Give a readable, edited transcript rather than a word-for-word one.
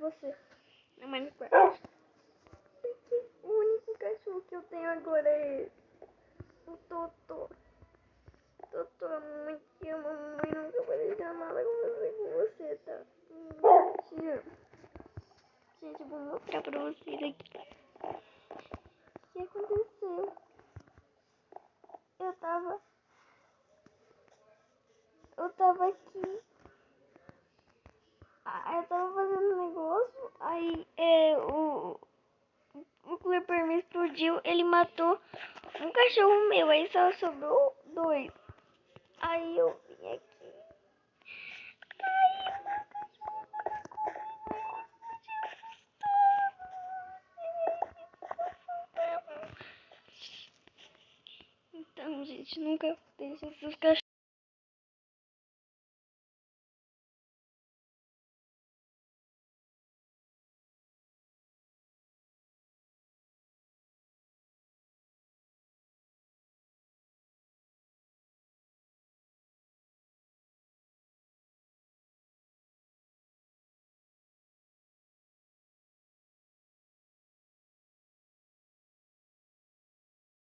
você no Minecraft. Porque o único cachorro que eu tenho agora é o Totó. Totó, a mamãe te ama, a mamãe nunca vai deixar nada com você, tá? Te amo. Gente, eu vou mostrar pra vocês aqui. O que aconteceu? Eu tava aqui. Eu tava fazendo um negócio. Aí o Clipper me explodiu. Ele matou um cachorro meu. Aí só sobrou 2. Aí eu vim aqui. Ai, o meu cachorro machucou. Então, gente, nunca deixe seus cachorros.